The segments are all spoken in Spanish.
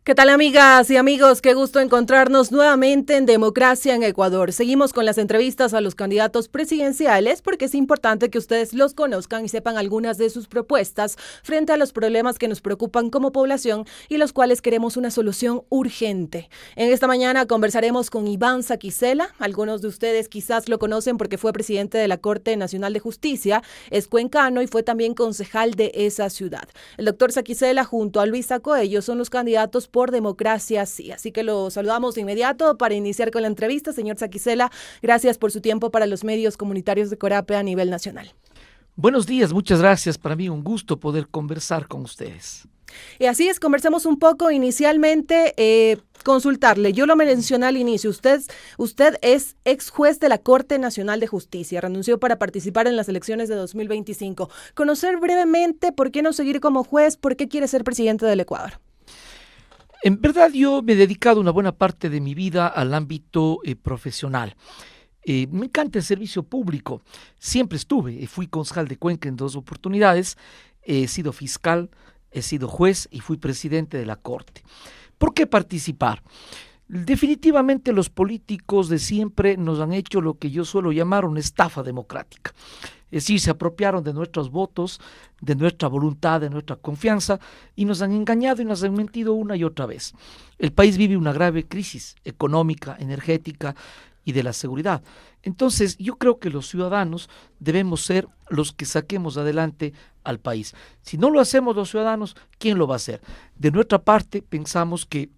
¿Qué tal, amigas y amigos? Qué gusto encontrarnos nuevamente en Democracia en Ecuador. Seguimos con las entrevistas a los candidatos presidenciales porque es importante que ustedes los conozcan y sepan algunas de sus propuestas frente a los problemas que nos preocupan como población y los cuales queremos una solución urgente. En esta mañana conversaremos con Iván Saquicela. Algunos de ustedes quizás lo conocen porque fue presidente de la Corte Nacional de Justicia, es cuencano y fue también concejal de esa ciudad. El doctor Saquicela junto a Luisa Coello son los candidatos por Democracia Sí. Así que lo saludamos de inmediato para iniciar con la entrevista. Señor Saquicela, gracias por su tiempo para los medios comunitarios de Corape a nivel nacional. Buenos días, muchas gracias. Para mí un gusto poder conversar con ustedes. Y así es, conversamos un poco inicialmente, consultarle. Yo lo mencioné al inicio, usted es ex juez de la Corte Nacional de Justicia, renunció para participar en las elecciones de 2025. Conocer brevemente por qué no seguir como juez, por qué quiere ser presidente del Ecuador. En verdad yo me he dedicado una buena parte de mi vida al ámbito profesional. Me encanta el servicio público. Siempre fui concejal de Cuenca en 2 oportunidades, he sido fiscal, he sido juez y fui presidente de la Corte. ¿Por qué participar? Definitivamente los políticos de siempre nos han hecho lo que yo suelo llamar una estafa democrática. Es decir, se apropiaron de nuestros votos, de nuestra voluntad, de nuestra confianza y nos han engañado y nos han mentido una y otra vez. El país vive una grave crisis económica, energética y de la seguridad. Entonces, yo creo que los ciudadanos debemos ser los que saquemos adelante al país. Si no lo hacemos los ciudadanos, ¿quién lo va a hacer? De nuestra parte, pensamos que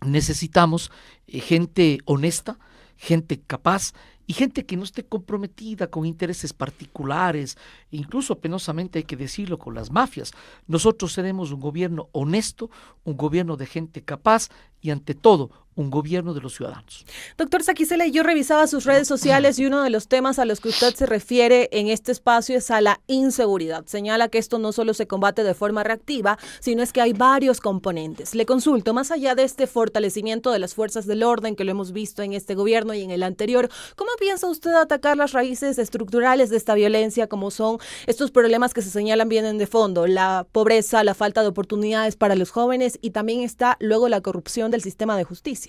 necesitamos gente honesta, gente capaz y gente que no esté comprometida con intereses particulares, incluso penosamente hay que decirlo con las mafias. Nosotros seremos un gobierno honesto, un gobierno de gente capaz y ante todo un gobierno de los ciudadanos. Doctor Saquicela, yo revisaba sus redes sociales y uno de los temas a los que usted se refiere en este espacio es a la inseguridad. Señala que esto no solo se combate de forma reactiva, sino es que hay varios componentes. Le consulto, más allá de este fortalecimiento de las fuerzas del orden que lo hemos visto en este gobierno y en el anterior, ¿cómo piensa usted atacar las raíces estructurales de esta violencia, como son estos problemas que se señalan vienen de fondo? La pobreza, la falta de oportunidades para los jóvenes y también está luego la corrupción del sistema de justicia.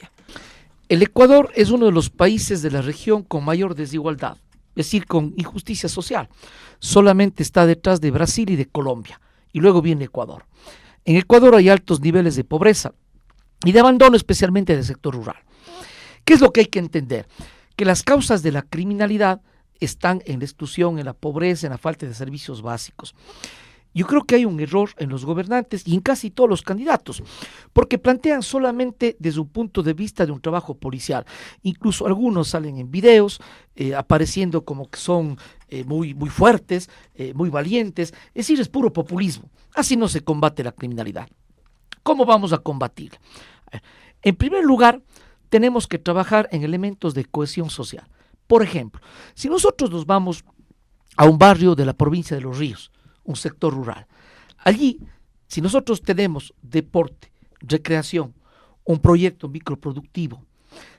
El Ecuador es uno de los países de la región con mayor desigualdad, es decir, con injusticia social. Solamente está detrás de Brasil y de Colombia, y luego viene Ecuador. En Ecuador hay altos niveles de pobreza y de abandono, especialmente del sector rural. ¿Qué es lo que hay que entender? Que las causas de la criminalidad están en la exclusión, en la pobreza, en la falta de servicios básicos. Yo creo que hay un error en los gobernantes y en casi todos los candidatos, porque plantean solamente desde un punto de vista de un trabajo policial. Incluso algunos salen en videos apareciendo como que son muy fuertes, muy valientes. Es decir, es puro populismo. Así no se combate la criminalidad. ¿Cómo vamos a combatirla? En primer lugar, tenemos que trabajar en elementos de cohesión social. Por ejemplo, si nosotros nos vamos a un barrio de la provincia de Los Ríos, un sector rural. Allí, si nosotros tenemos deporte, recreación, un proyecto microproductivo,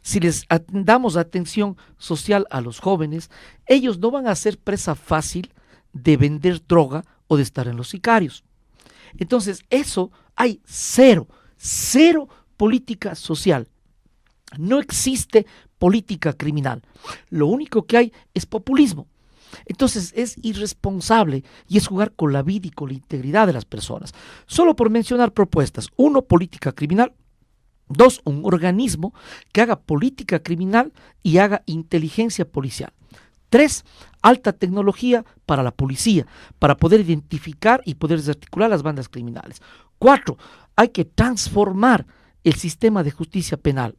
si les damos atención social a los jóvenes, ellos no van a ser presa fácil de vender droga o de estar en los sicarios. Entonces, eso hay cero política social. No existe política criminal. Lo único que hay es populismo. Entonces es irresponsable y es jugar con la vida y con la integridad de las personas. Solo por mencionar propuestas: 1, política criminal; 2, un organismo que haga política criminal y haga inteligencia policial; 3, alta tecnología para la policía, para poder identificar y poder desarticular las bandas criminales; 4, hay que transformar el sistema de justicia penal.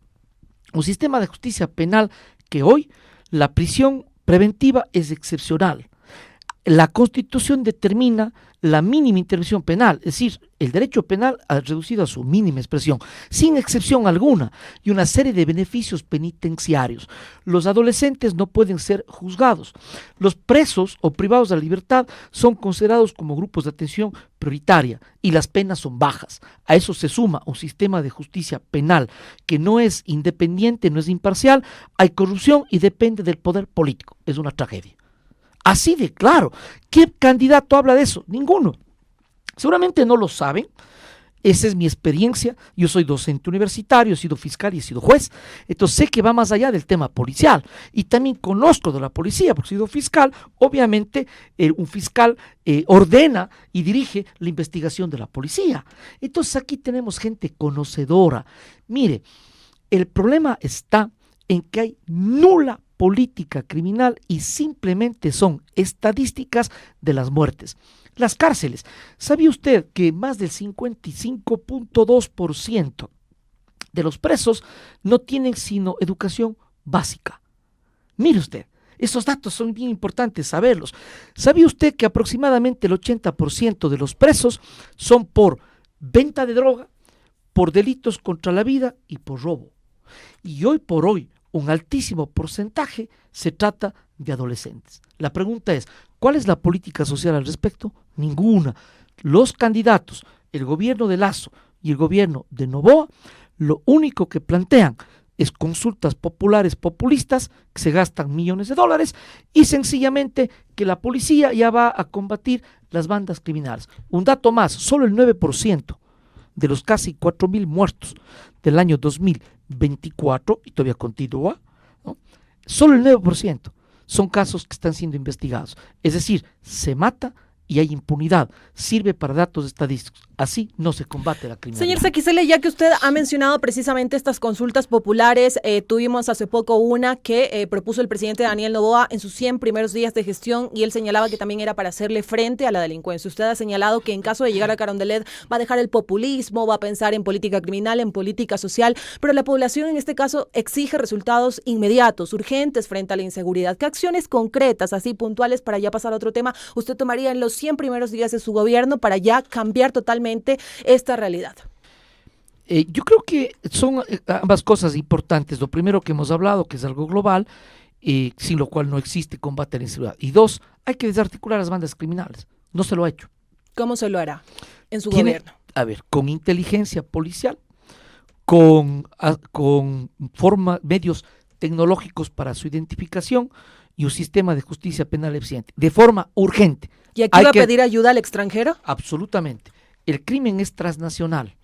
Un sistema de justicia penal que hoy la prisión preventiva es excepcional. La Constitución determina la mínima intervención penal, es decir, el derecho penal ha reducido a su mínima expresión, sin excepción alguna, y una serie de beneficios penitenciarios. Los adolescentes no pueden ser juzgados. Los presos o privados de la libertad son considerados como grupos de atención prioritaria y las penas son bajas. A eso se suma un sistema de justicia penal que no es independiente, no es imparcial, hay corrupción y depende del poder político. Es una tragedia. Así de claro. ¿Qué candidato habla de eso? Ninguno. Seguramente no lo saben. Esa es mi experiencia. Yo soy docente universitario, he sido fiscal y he sido juez. Entonces sé que va más allá del tema policial. Y también conozco de la policía, porque he sido fiscal. Obviamente, un fiscal ordena y dirige la investigación de la policía. Entonces aquí tenemos gente conocedora. Mire, el problema está en que hay nula política criminal y simplemente son estadísticas de las muertes. Las cárceles. ¿Sabía usted que más del 55.2% de los presos no tienen sino educación básica? Mire usted, esos datos son bien importantes saberlos. ¿Sabía usted que aproximadamente el 80% de los presos son por venta de droga, por delitos contra la vida y por robo? Y hoy por hoy, un altísimo porcentaje se trata de adolescentes. La pregunta es, ¿cuál es la política social al respecto? Ninguna. Los candidatos, el gobierno de Lasso y el gobierno de Noboa, lo único que plantean es consultas populares populistas que se gastan millones de dólares y sencillamente que la policía ya va a combatir las bandas criminales. Un dato más, solo el 9% de los casi 4.000 muertos del año 2024, y todavía continúa, ¿no? Solo el 9% son casos que están siendo investigados. Es decir, se mata y hay impunidad. Sirve para datos estadísticos. Así no se combate la criminalidad. Señor Sekizele, ya que usted ha mencionado precisamente estas consultas populares, tuvimos hace poco una que propuso el presidente Daniel Noboa en sus 100 primeros días de gestión y él señalaba que también era para hacerle frente a la delincuencia. Usted ha señalado que en caso de llegar a Carondelet va a dejar el populismo, va a pensar en política criminal, en política social, pero la población en este caso exige resultados inmediatos, urgentes frente a la inseguridad. ¿Qué acciones concretas, así puntuales, para ya pasar a otro tema, usted tomaría en los 100 primeros días de su gobierno para ya cambiar totalmente esta realidad? Yo creo que son ambas cosas importantes. Lo primero que hemos hablado, que es algo global, sin lo cual no existe combate a la inseguridad. Y dos, hay que desarticular las bandas criminales. No se lo ha hecho. ¿Cómo se lo hará en su gobierno? A ver, con inteligencia policial, con medios tecnológicos para su identificación y un sistema de justicia penal eficiente, de forma urgente. ¿Y aquí va a pedir ayuda al extranjero? Absolutamente. El crimen es transnacional,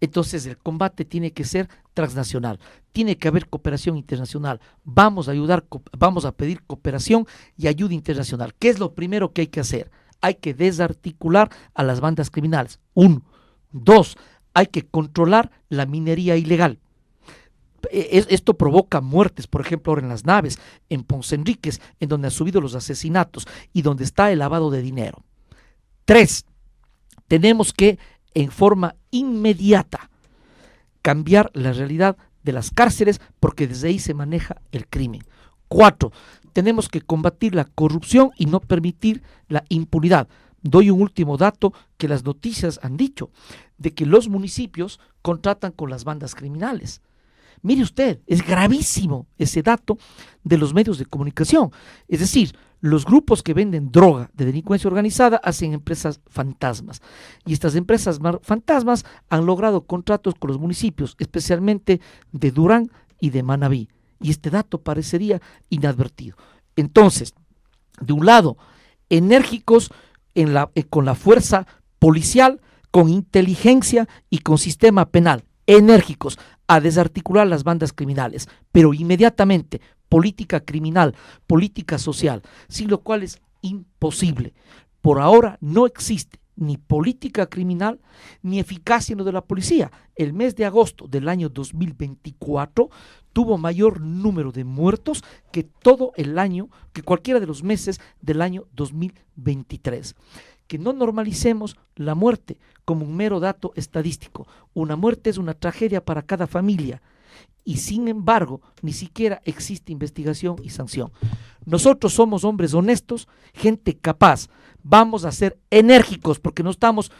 entonces el combate tiene que ser transnacional, tiene que haber cooperación internacional. Vamos a pedir cooperación y ayuda internacional. ¿Qué es lo primero que hay que hacer? Hay que desarticular a las bandas criminales. 1. 2. Hay que controlar la minería ilegal. Esto provoca muertes, por ejemplo, ahora en las naves, en Ponce Enríquez, en donde han subido los asesinatos y donde está el lavado de dinero. 3. Tenemos que, en forma inmediata, cambiar la realidad de las cárceles porque desde ahí se maneja el crimen. 4. Tenemos que combatir la corrupción y no permitir la impunidad. Doy un último dato que las noticias han dicho, de que los municipios contratan con las bandas criminales. Mire usted, es gravísimo ese dato de los medios de comunicación. Es decir, los grupos que venden droga de delincuencia organizada hacen empresas fantasmas. Y estas empresas fantasmas han logrado contratos con los municipios, especialmente de Durán y de Manabí. Y este dato parecería inadvertido. Entonces, de un lado, enérgicos con la fuerza policial, con inteligencia y con sistema penal. Enérgicos a desarticular las bandas criminales, pero inmediatamente política criminal, política social, sin lo cual es imposible. Por ahora no existe ni política criminal ni eficacia en lo de la policía. El mes de agosto del año 2024 tuvo mayor número de muertos que todo el año, que cualquiera de los meses del año 2023. Que no normalicemos la muerte como un mero dato estadístico. Una muerte es una tragedia para cada familia y sin embargo ni siquiera existe investigación y sanción. Nosotros somos hombres honestos, gente capaz, vamos a ser enérgicos porque no estamos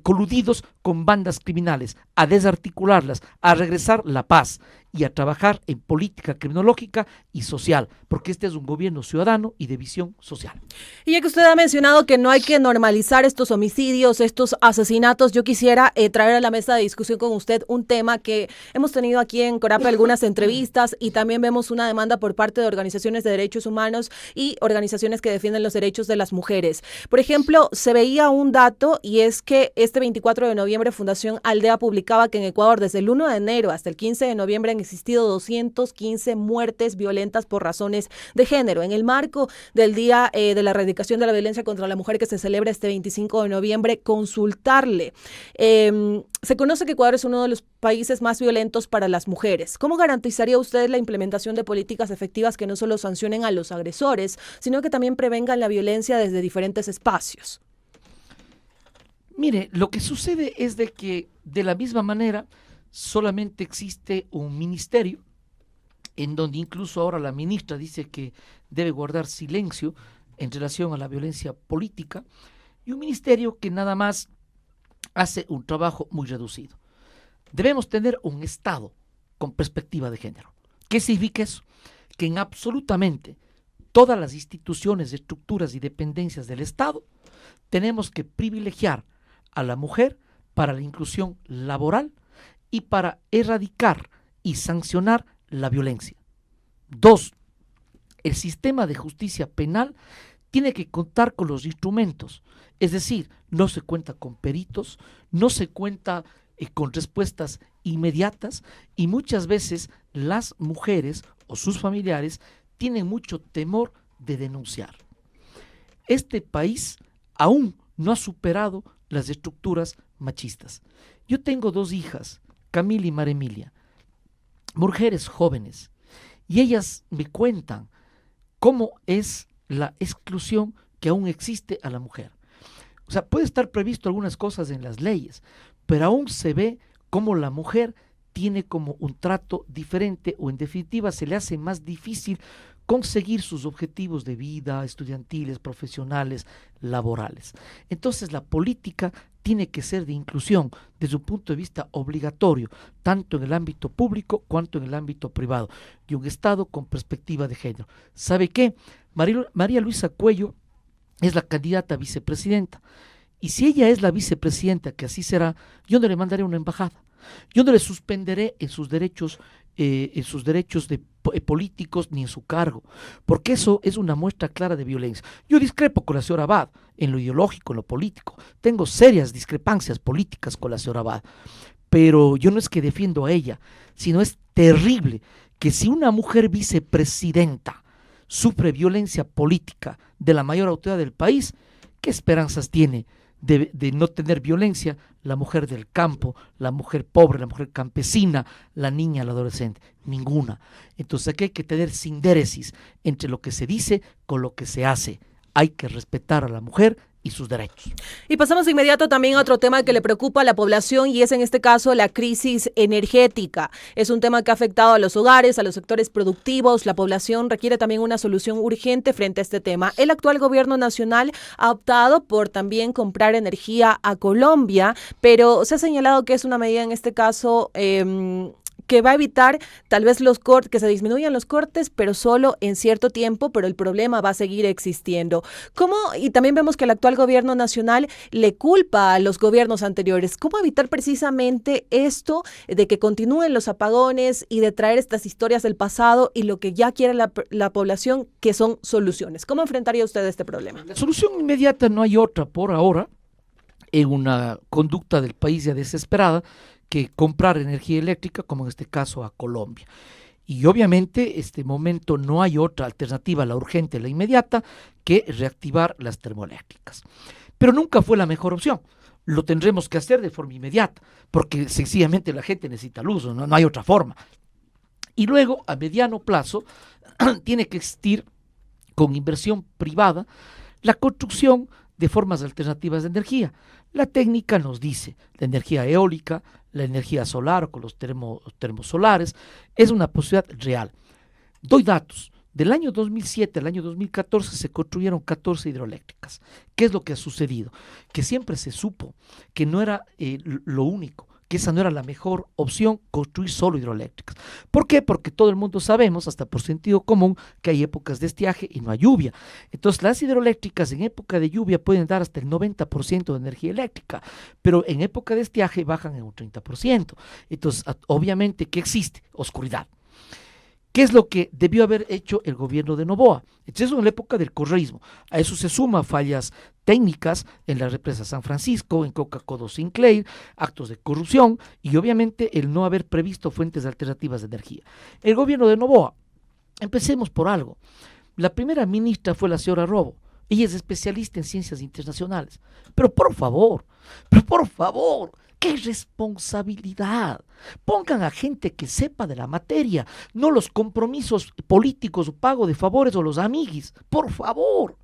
coludidos con bandas criminales, a desarticularlas, a regresar la paz y a trabajar en política criminológica y social, porque este es un gobierno ciudadano y de visión social. Y ya que usted ha mencionado que no hay que normalizar estos homicidios, estos asesinatos, yo quisiera traer a la mesa de discusión con usted un tema que hemos tenido aquí en Corape algunas entrevistas y también vemos una demanda por parte de organizaciones de derechos humanos y organizaciones que defienden los derechos de las mujeres. Por ejemplo, se veía un dato y es que este 24 de noviembre Fundación Aldea publicaba que en Ecuador desde el 1 de enero hasta el 15 de noviembre han existido 215 muertes violentas por razones de género. En el marco del Día de la Erradicación de la Violencia contra la Mujer que se celebra este 25 de noviembre, consultarle. Se conoce que Ecuador es uno de los países más violentos para las mujeres. ¿Cómo garantizaría usted la implementación de políticas efectivas que no solo sancionen a los agresores, sino que también prevengan la violencia desde diferentes espacios? Mire, lo que sucede es de que de la misma manera solamente existe un ministerio en donde incluso ahora la ministra dice que debe guardar silencio en relación a la violencia política, y un ministerio que nada más hace un trabajo muy reducido. Debemos tener un Estado con perspectiva de género. ¿Qué significa eso? Que en absolutamente todas las instituciones, estructuras y dependencias del Estado tenemos que privilegiar a la mujer para la inclusión laboral y para erradicar y sancionar la violencia. 2. El sistema de justicia penal tiene que contar con los instrumentos, es decir, no se cuenta con peritos, no se cuenta con respuestas inmediatas y muchas veces las mujeres o sus familiares tienen mucho temor de denunciar. Este país aún no ha superado las estructuras machistas. Yo tengo 2 hijas, Camila y María Emilia, mujeres jóvenes, y ellas me cuentan cómo es la exclusión que aún existe a la mujer. O sea, puede estar previsto algunas cosas en las leyes, pero aún se ve cómo la mujer tiene como un trato diferente o en definitiva se le hace más difícil conseguir sus objetivos de vida, estudiantiles, profesionales, laborales. Entonces la política tiene que ser de inclusión desde un punto de vista obligatorio, tanto en el ámbito público cuanto en el ámbito privado, y un Estado con perspectiva de género. ¿Sabe qué? María Luisa Cuello es la candidata a vicepresidenta, y si ella es la vicepresidenta, que así será, yo no le mandaré una embajada, yo no le suspenderé en sus derechos políticos ni en su cargo, porque eso es una muestra clara de violencia. Yo discrepo con la señora Abad en lo ideológico, en lo político, tengo serias discrepancias políticas con la señora Abad, pero yo no es que defiendo a ella, sino es terrible que si una mujer vicepresidenta sufre violencia política de la mayor autoridad del país, ¿qué esperanzas tiene de no tener violencia la mujer del campo, la mujer pobre, la mujer campesina, la niña, la adolescente? Ninguna. Entonces aquí hay que tener sindéresis entre lo que se dice con lo que se hace. Hay que respetar a la mujer y sus derechos. Y pasamos de inmediato también a otro tema que le preocupa a la población y es en este caso la crisis energética. Es un tema que ha afectado a los hogares, a los sectores productivos. La población requiere también una solución urgente frente a este tema. El actual gobierno nacional ha optado por también comprar energía a Colombia, pero se ha señalado que es una medida en este caso que va a evitar tal vez que se disminuyan los cortes, pero solo en cierto tiempo, pero el problema va a seguir existiendo. Y también vemos que el actual gobierno nacional le culpa a los gobiernos anteriores. ¿Cómo evitar precisamente esto de que continúen los apagones y de traer estas historias del pasado y lo que ya quiere la población, que son soluciones? ¿Cómo enfrentaría usted este problema? La solución inmediata no hay otra por ahora, en una conducta del país ya desesperada, que comprar energía eléctrica, como en este caso a Colombia. Y obviamente este momento no hay otra alternativa, la urgente, la inmediata, que reactivar las termoeléctricas. Pero nunca fue la mejor opción. Lo tendremos que hacer de forma inmediata, porque sencillamente la gente necesita luz, no hay otra forma. Y luego, a mediano plazo, tiene que existir con inversión privada la construcción de formas alternativas de energía. La técnica nos dice la energía eólica, la energía solar o con los termosolares, es una posibilidad real. Doy datos. Del año 2007 al año 2014 se construyeron 14 hidroeléctricas. ¿Qué es lo que ha sucedido? Que siempre se supo que no era lo único, que esa no era la mejor opción, construir solo hidroeléctricas. ¿Por qué? Porque todo el mundo sabemos, hasta por sentido común, que hay épocas de estiaje y no hay lluvia. Entonces las hidroeléctricas en época de lluvia pueden dar hasta el 90% de energía eléctrica, pero en época de estiaje bajan en un 30%. Entonces, obviamente, ¿qué existe? Oscuridad. ¿Qué es lo que debió haber hecho el gobierno de Noboa? Entonces, eso en la época del correísmo. A eso se suma fallas técnicas en la represa San Francisco, en Coca-Cola Sinclair, actos de corrupción y obviamente el no haber previsto fuentes alternativas de energía. El gobierno de Noboa, empecemos por algo. La primera ministra fue la señora Robo. Ella es especialista en ciencias internacionales. Pero por favor, ¡qué responsabilidad! Pongan a gente que sepa de la materia, no los compromisos políticos o pago de favores o los amiguis, por favor.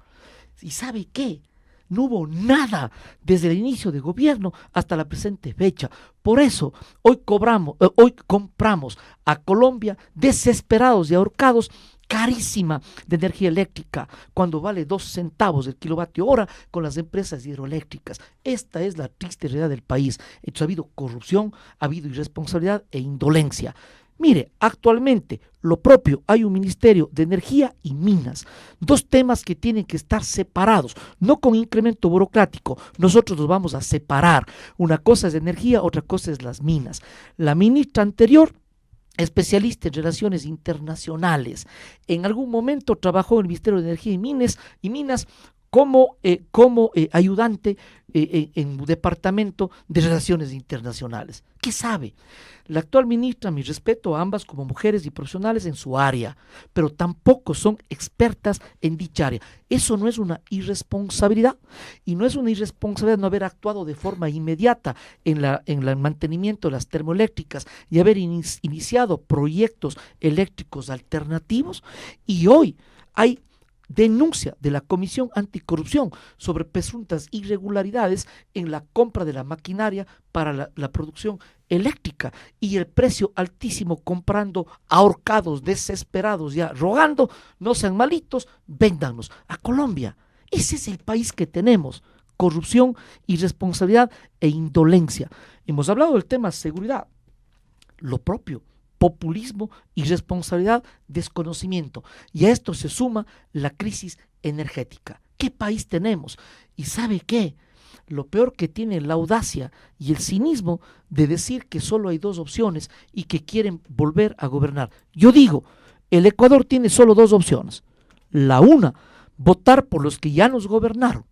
¿Y sabe qué? No hubo nada desde el inicio de gobierno hasta la presente fecha. Por eso hoy compramos a Colombia desesperados y ahorcados carísima de energía eléctrica, cuando vale 2 centavos el kilovatio hora con las empresas hidroeléctricas. Esta es la triste realidad del país. Entonces, ha habido corrupción, ha habido irresponsabilidad e indolencia. Mire, actualmente lo propio, hay un Ministerio de Energía y Minas, 2 temas que tienen que estar separados, no con incremento burocrático. Nosotros los vamos a separar. Una cosa es energía, otra cosa es las minas. La ministra anterior, especialista en relaciones internacionales, en algún momento trabajó en el Ministerio de Energía y Minas como ayudante en un departamento de relaciones internacionales. ¿Qué sabe? La actual ministra, mi respeto a ambas como mujeres y profesionales en su área, pero tampoco son expertas en dicha área. Eso no es una irresponsabilidad, y no es una irresponsabilidad no haber actuado de forma inmediata en el mantenimiento de las termoeléctricas y haber iniciado proyectos eléctricos alternativos. Y hoy hay denuncia de la Comisión Anticorrupción sobre presuntas irregularidades en la compra de la maquinaria para la producción eléctrica y el precio altísimo, comprando ahorcados, desesperados, ya rogando, no sean malitos, véndanos a Colombia. Ese es el país que tenemos: corrupción, irresponsabilidad e indolencia. Hemos hablado del tema seguridad, lo propio: populismo, irresponsabilidad, desconocimiento. Y a esto se suma la crisis energética. ¿Qué país tenemos? ¿Y sabe qué? Lo peor que tiene la audacia y el cinismo de decir que solo hay 2 opciones y que quieren volver a gobernar. Yo digo, el Ecuador tiene solo 2 opciones. La una, votar por los que ya nos gobernaron,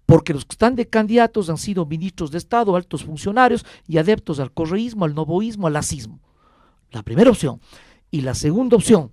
porque los que están de candidatos han sido ministros de Estado, altos funcionarios y adeptos al correísmo, al novoísmo, al lacismo. La primera opción. Y la segunda opción,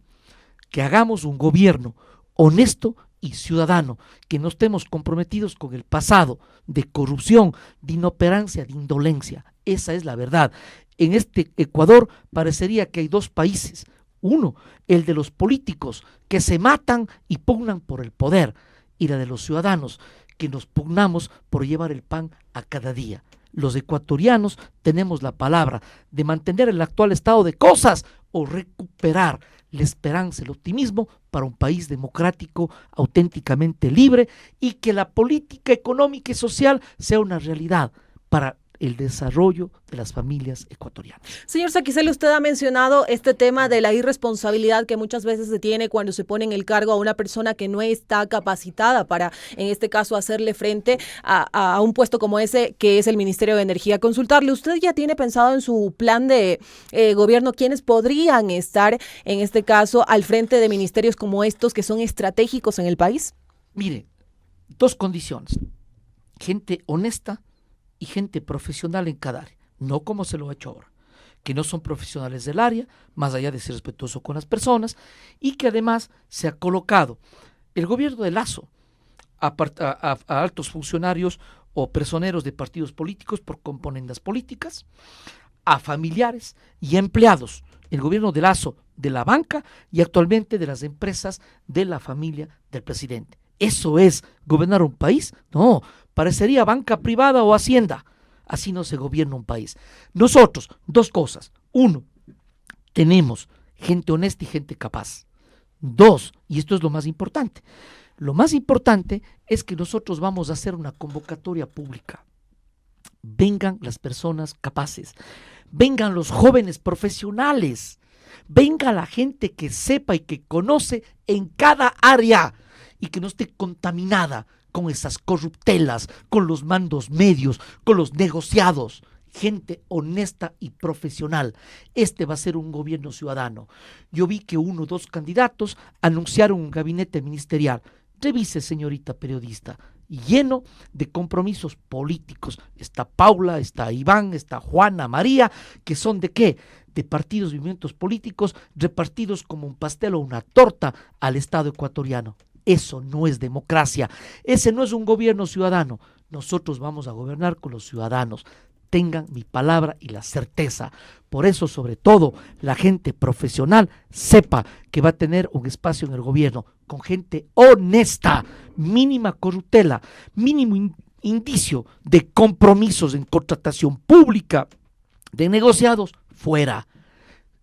que hagamos un gobierno honesto y ciudadano, que no estemos comprometidos con el pasado de corrupción, de inoperancia, de indolencia. Esa es la verdad. En este Ecuador parecería que hay 2 países. Uno, el de los políticos que se matan y pugnan por el poder, y la de los ciudadanos que nos pugnamos por llevar el pan a cada día. Los ecuatorianos tenemos la palabra de mantener el actual estado de cosas o recuperar la esperanza, el optimismo para un país democrático, auténticamente libre, y que la política económica y social sea una realidad para el desarrollo de las familias ecuatorianas. Señor Saquicela, usted ha mencionado este tema de la irresponsabilidad que muchas veces se tiene cuando se pone en el cargo a una persona que no está capacitada para, en este caso, hacerle frente a un puesto como ese, que es el Ministerio de Energía. Consultarle, ¿usted ya tiene pensado en su plan de gobierno quiénes podrían estar, en este caso, al frente de ministerios como estos que son estratégicos en el país? Mire, 2 condiciones: gente honesta y gente profesional en cada área, no como se lo ha hecho ahora, que no son profesionales del área, más allá de ser respetuoso con las personas, y que además se ha colocado el gobierno de Lazo a altos funcionarios o personeros de partidos políticos por componendas políticas, a familiares y a empleados. El gobierno de Lazo de la banca y actualmente de las empresas de la familia del presidente. ¿Eso es gobernar un país? No, parecería banca privada o hacienda. Así no se gobierna un país. Nosotros, dos cosas. Uno, tenemos gente honesta y gente capaz. Dos, y esto es lo más importante es que nosotros vamos a hacer una convocatoria pública. Vengan las personas capaces, vengan los jóvenes profesionales, venga la gente que sepa y que conoce en cada área y que no esté contaminada con esas corruptelas, con los mandos medios, con los negociados. Gente honesta y profesional. Este va a ser un gobierno ciudadano. Yo vi que 1 o 2 candidatos anunciaron un gabinete ministerial. Revise, señorita periodista, lleno de compromisos políticos. Está Paula, está Iván, está Juana, María, que son ¿de qué? De partidos y movimientos políticos repartidos como un pastel o una torta al Estado ecuatoriano. Eso no es democracia. Ese no es un gobierno ciudadano. Nosotros vamos a gobernar con los ciudadanos. Tengan mi palabra y la certeza. Por eso, sobre todo, la gente profesional sepa que va a tener un espacio en el gobierno con gente honesta, mínima corruptela, mínimo indicio de compromisos en contratación pública, de negociados, fuera.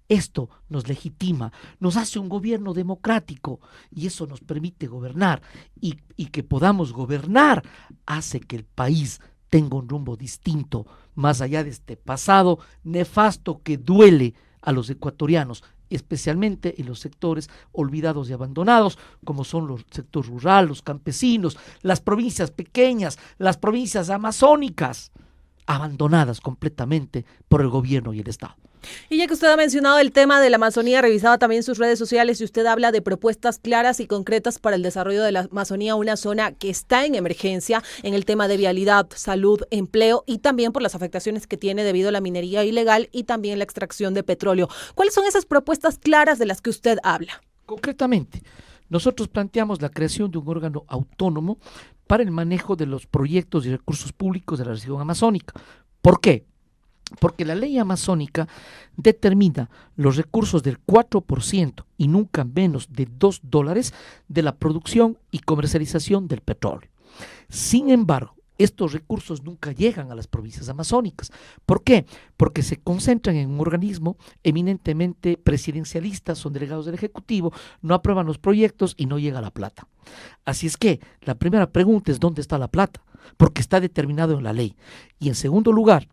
Esto nos legitima, nos hace un gobierno democrático y eso nos permite gobernar y que podamos gobernar hace que el país tenga un rumbo distinto, más allá de este pasado nefasto que duele a los ecuatorianos, especialmente en los sectores olvidados y abandonados, como son los sectores rural, los campesinos, las provincias pequeñas, las provincias amazónicas, abandonadas completamente por el gobierno y el Estado. Y ya que usted ha mencionado el tema de la Amazonía, revisaba también sus redes sociales y usted habla de propuestas claras y concretas para el desarrollo de la Amazonía, una zona que está en emergencia en el tema de vialidad, salud, empleo y también por las afectaciones que tiene debido a la minería ilegal y también la extracción de petróleo. ¿Cuáles son esas propuestas claras de las que usted habla? Concretamente, nosotros planteamos la creación de un órgano autónomo para el manejo de los proyectos y recursos públicos de la región amazónica. ¿Por qué? Porque la ley amazónica determina los recursos del 4% y nunca menos de $2 de la producción y comercialización del petróleo. Sin embargo, estos recursos nunca llegan a las provincias amazónicas. ¿Por qué? Porque se concentran en un organismo eminentemente presidencialista, son delegados del Ejecutivo, no aprueban los proyectos y no llega la plata. Así es que la primera pregunta es ¿dónde está la plata? Porque está determinado en la ley. Y en segundo lugar,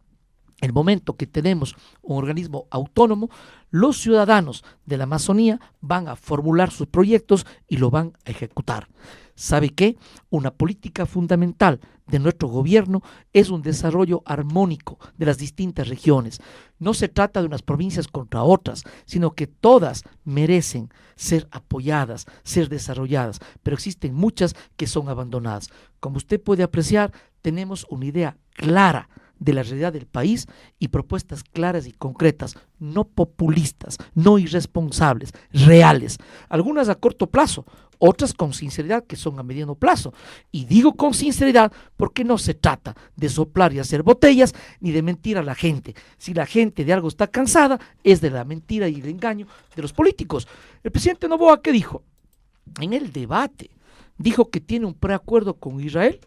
el momento que tenemos un organismo autónomo, los ciudadanos de la Amazonía van a formular sus proyectos y lo van a ejecutar. ¿Sabe qué? Una política fundamental de nuestro gobierno es un desarrollo armónico de las distintas regiones. No se trata de unas provincias contra otras, sino que todas merecen ser apoyadas, ser desarrolladas, pero existen muchas que son abandonadas. Como usted puede apreciar, tenemos una idea clara de la realidad del país y propuestas claras y concretas, no populistas, no irresponsables, reales, algunas a corto plazo, otras con sinceridad que son a mediano plazo. Y digo con sinceridad porque no se trata de soplar y hacer botellas ni de mentir a la gente. Si la gente de algo está cansada, es de la mentira y el engaño de los políticos. El presidente Noboa, ¿qué dijo? En el debate, dijo que tiene un preacuerdo con Israel,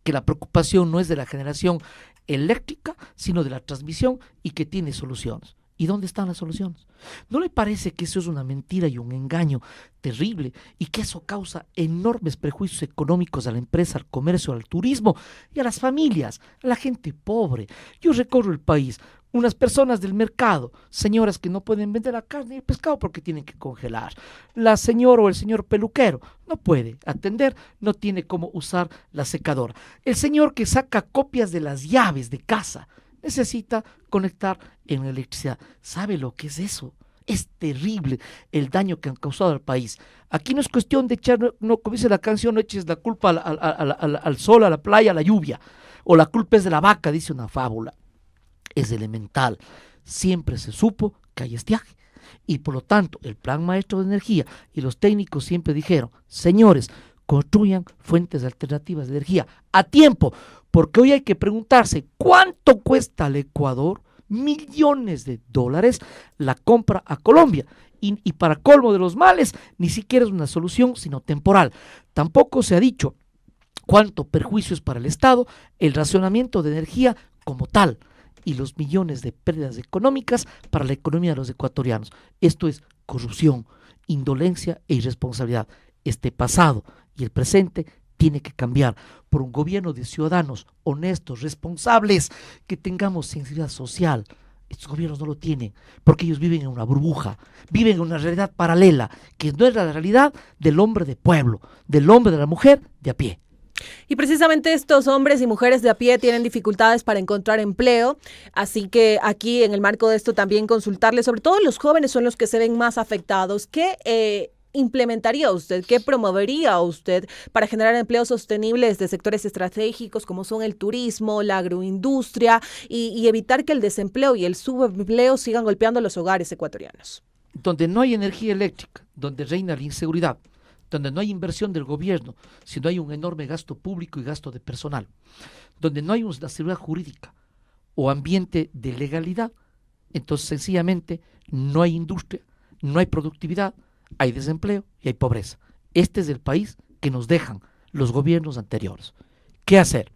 que la preocupación no es de la generación eléctrica, sino de la transmisión y que tiene soluciones. ¿Y dónde están las soluciones? ¿No le parece que eso es una mentira y un engaño terrible y que eso causa enormes prejuicios económicos a la empresa, al comercio, al turismo y a las familias, a la gente pobre? Yo recorro el país, unas personas del mercado, señoras que no pueden vender la carne y el pescado porque tienen que congelar. La señora o el señor peluquero no puede atender, no tiene cómo usar la secadora. El señor que saca copias de las llaves de casa necesita conectar en electricidad. ¿Sabe lo que es eso? Es terrible el daño que han causado al país. Aquí no es cuestión de echar, no, como dice la canción, no eches la culpa al sol, a la playa, a la lluvia, o la culpa es de la vaca, dice una fábula. Es elemental. Siempre se supo que hay estiaje. Y por lo tanto, el Plan Maestro de Energía y los técnicos siempre dijeron, señores, construyan fuentes alternativas de energía a tiempo, porque hoy hay que preguntarse, ¿cuánto cuesta al Ecuador? Millones de dólares la compra a Colombia. Y para colmo de los males, ni siquiera es una solución, sino temporal. Tampoco se ha dicho cuánto perjuicio es para el Estado el racionamiento de energía como tal y los millones de pérdidas económicas para la economía de los ecuatorianos. Esto es corrupción, indolencia e irresponsabilidad. Este pasado y el presente tiene que cambiar por un gobierno de ciudadanos honestos, responsables, que tengamos sensibilidad social. Estos gobiernos no lo tienen porque ellos viven en una burbuja, viven en una realidad paralela que no es la realidad del hombre de pueblo, del hombre, de la mujer de a pie. Y precisamente estos hombres y mujeres de a pie tienen dificultades para encontrar empleo, así que aquí en el marco de esto también consultarles, sobre todo los jóvenes son los que se ven más afectados. ¿Qué implementaría usted, qué promovería usted para generar empleos sostenibles de sectores estratégicos como son el turismo, la agroindustria y evitar que el desempleo y el subempleo sigan golpeando los hogares ecuatorianos? Donde no hay energía eléctrica, donde reina la inseguridad, donde no hay inversión del gobierno, sino hay un enorme gasto público y gasto de personal, donde no hay una seguridad jurídica o ambiente de legalidad, entonces sencillamente no hay industria, no hay productividad, hay desempleo y hay pobreza. Este es el país que nos dejan los gobiernos anteriores. ¿Qué hacer?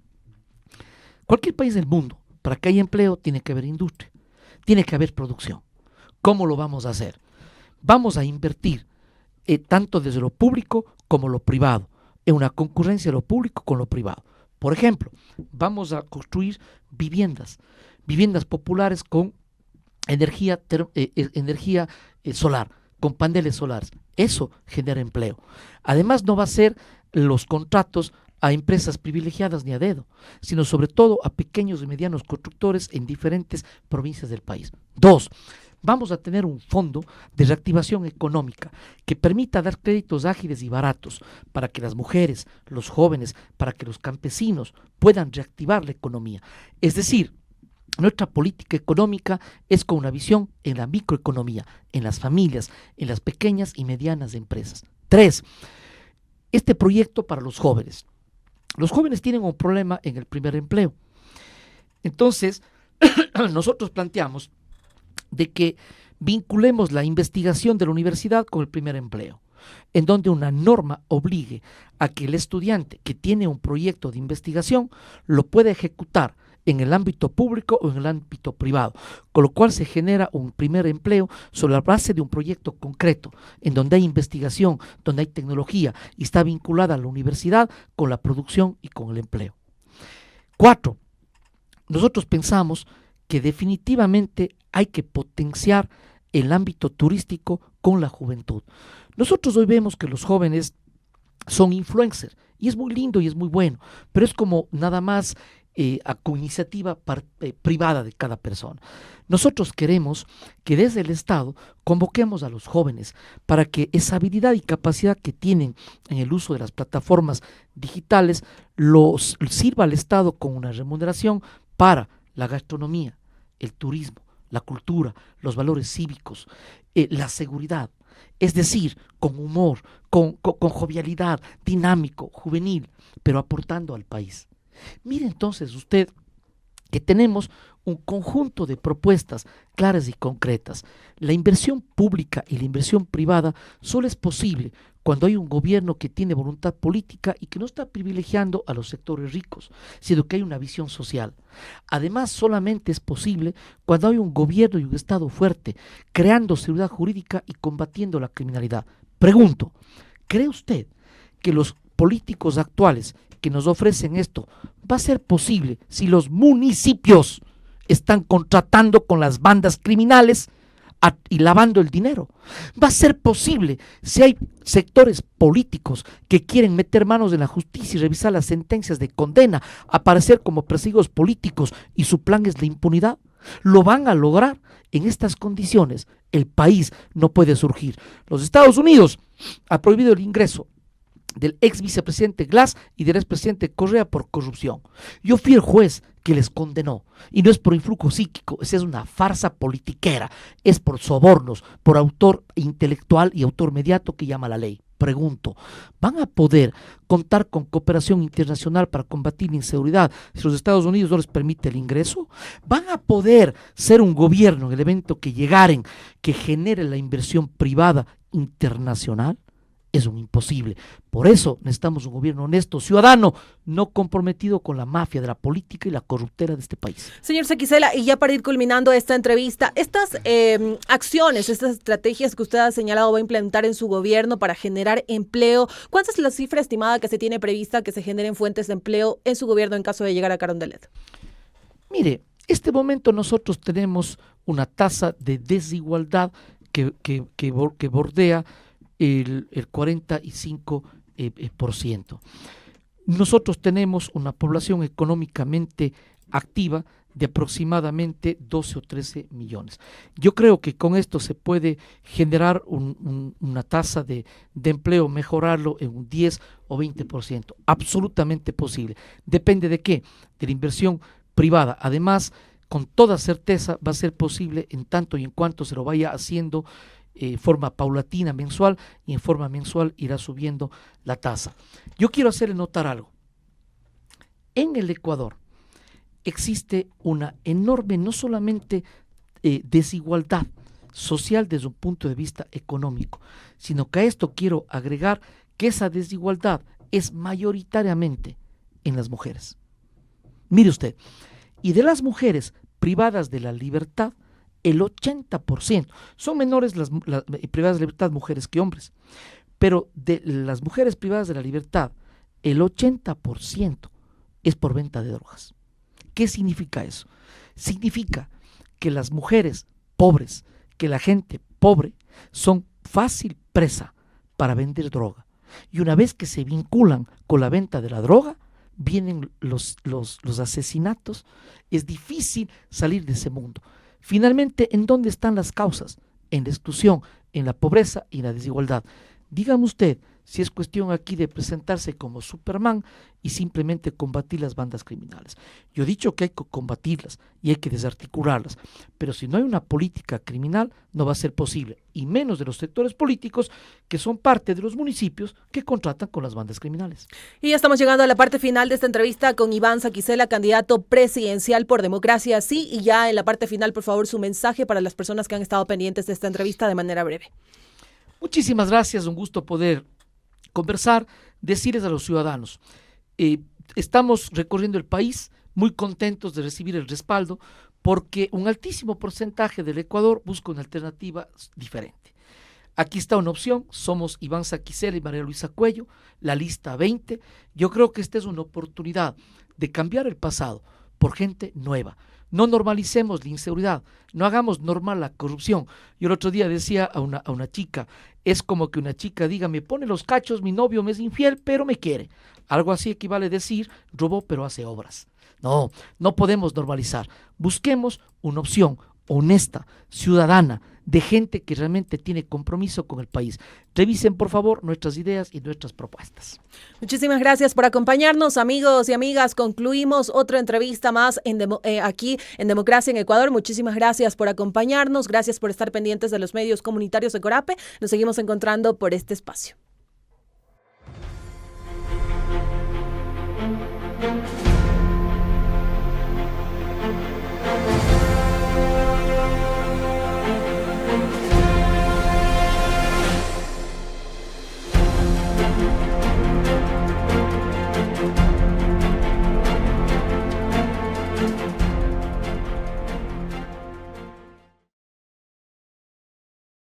Cualquier país del mundo, para que haya empleo, tiene que haber industria, tiene que haber producción. ¿Cómo lo vamos a hacer? Vamos a invertir tanto desde lo público como lo privado, en una concurrencia de lo público con lo privado. Por ejemplo, vamos a construir viviendas populares con energía solar, con paneles solares. Eso genera empleo. Además, no va a ser los contratos a empresas privilegiadas ni a dedo, sino sobre todo a pequeños y medianos constructores en diferentes provincias del país. 2. Vamos a tener un fondo de reactivación económica que permita dar créditos ágiles y baratos para que las mujeres, los jóvenes, para que los campesinos puedan reactivar la economía. Es decir, nuestra política económica es con una visión en la microeconomía, en las familias, en las pequeñas y medianas empresas. 3. Este proyecto para los jóvenes. Los jóvenes tienen un problema en el primer empleo. Entonces, nosotros planteamos de que vinculemos la investigación de la universidad con el primer empleo, en donde una norma obligue a que el estudiante que tiene un proyecto de investigación lo pueda ejecutar en el ámbito público o en el ámbito privado, con lo cual se genera un primer empleo sobre la base de un proyecto concreto, en donde hay investigación, donde hay tecnología y está vinculada a la universidad con la producción y con el empleo. 4. Nosotros pensamos que definitivamente hay que potenciar el ámbito turístico con la juventud. Nosotros hoy vemos que los jóvenes son influencers y es muy lindo y es muy bueno, pero es como nada más con iniciativa privada de cada persona. Nosotros queremos que desde el Estado convoquemos a los jóvenes para que esa habilidad y capacidad que tienen en el uso de las plataformas digitales los sirva al Estado con una remuneración para la gastronomía, el turismo, la cultura, los valores cívicos, la seguridad, es decir, con humor, con jovialidad, dinámico, juvenil, pero aportando al país. Mire entonces usted que tenemos un conjunto de propuestas claras y concretas. La inversión pública y la inversión privada solo es posible cuando hay un gobierno que tiene voluntad política y que no está privilegiando a los sectores ricos, sino que hay una visión social. Además, solamente es posible cuando hay un gobierno y un Estado fuerte, creando seguridad jurídica y combatiendo la criminalidad. Pregunto, ¿cree usted que los políticos actuales que nos ofrecen esto va a ser posible si los municipios están contratando con las bandas criminales y lavando el dinero? Va a ser posible si hay sectores políticos que quieren meter manos en la justicia y revisar las sentencias de condena, aparecer como perseguidos políticos y su plan es la impunidad. Lo van a lograr. En estas condiciones el país no puede surgir. Los Estados Unidos ha prohibido el ingreso del ex vicepresidente Glass y del expresidente Correa por corrupción. Yo fui el juez que les condenó y no es por influjo psíquico, esa es una farsa politiquera, es por sobornos, por autor intelectual y autor mediato que llama la ley. Pregunto, ¿van a poder contar con cooperación internacional para combatir la inseguridad si los Estados Unidos no les permite el ingreso? ¿Van a poder ser un gobierno en el evento que llegaren que genere la inversión privada internacional? es un imposible. Por eso necesitamos un gobierno honesto, ciudadano, no comprometido con la mafia de la política y la corruptera de este país. Señor Sekisela, y ya para ir culminando esta entrevista, estas acciones, estas estrategias que usted ha señalado va a implementar en su gobierno para generar empleo, ¿cuánta es la cifra estimada que se tiene prevista que se generen fuentes de empleo en su gobierno en caso de llegar a Carondelet? Mire, este momento nosotros tenemos una tasa de desigualdad que bordea el 45%. Nosotros tenemos una población económicamente activa de aproximadamente 12 o 13 millones. Yo creo que con esto se puede generar una tasa de empleo, mejorarlo en un 10 o 20%. Absolutamente posible. ¿Depende de qué? De la inversión privada. Además, con toda certeza va a ser posible en tanto y en cuanto se lo vaya haciendo forma paulatina mensual, y en forma mensual irá subiendo la tasa. Yo quiero hacerle notar algo. En el Ecuador existe una enorme, no solamente desigualdad social desde un punto de vista económico, sino que a esto quiero agregar que esa desigualdad es mayoritariamente en las mujeres. Mire usted, y de las mujeres privadas de la libertad, el 80% son menores las privadas de libertad mujeres que hombres, pero de las mujeres privadas de la libertad, el 80% es por venta de drogas. ¿Qué significa eso? Significa que las mujeres pobres, que la gente pobre, son fácil presa para vender droga. Y una vez que se vinculan con la venta de la droga, vienen los asesinatos. Es difícil salir de ese mundo. Finalmente, ¿en dónde están las causas? En la exclusión, en la pobreza y en la desigualdad. Dígame usted si es cuestión aquí de presentarse como Superman y simplemente combatir las bandas criminales. Yo he dicho que hay que combatirlas y hay que desarticularlas, pero si no hay una política criminal no va a ser posible, y menos de los sectores políticos que son parte de los municipios que contratan con las bandas criminales. Y ya estamos llegando a la parte final de esta entrevista con Iván Sekisela, candidato presidencial por Democracia Sí, y ya en la parte final, por favor, su mensaje para las personas que han estado pendientes de esta entrevista de manera breve. Muchísimas gracias, un gusto poder conversar, decirles a los ciudadanos, estamos recorriendo el país muy contentos de recibir el respaldo porque un altísimo porcentaje del Ecuador busca una alternativa diferente. Aquí está una opción, somos Iván Sekisela y María Luisa Cuello, la lista 20. Yo creo que esta es una oportunidad de cambiar el pasado por gente nueva. No normalicemos la inseguridad, no hagamos normal la corrupción. Yo el otro día decía a una chica, es como que una chica diga, me pone los cachos, mi novio me es infiel, pero me quiere. Algo así equivale a decir, robó pero hace obras. No, no podemos normalizar. Busquemos una opción honesta, ciudadana, de gente que realmente tiene compromiso con el país. Revisen, por favor, nuestras ideas y nuestras propuestas. Muchísimas gracias por acompañarnos, amigos y amigas. Concluimos otra entrevista más aquí en Democracia en Ecuador. Muchísimas gracias por acompañarnos. Gracias por estar pendientes de los medios comunitarios de Corape. Nos seguimos encontrando por este espacio.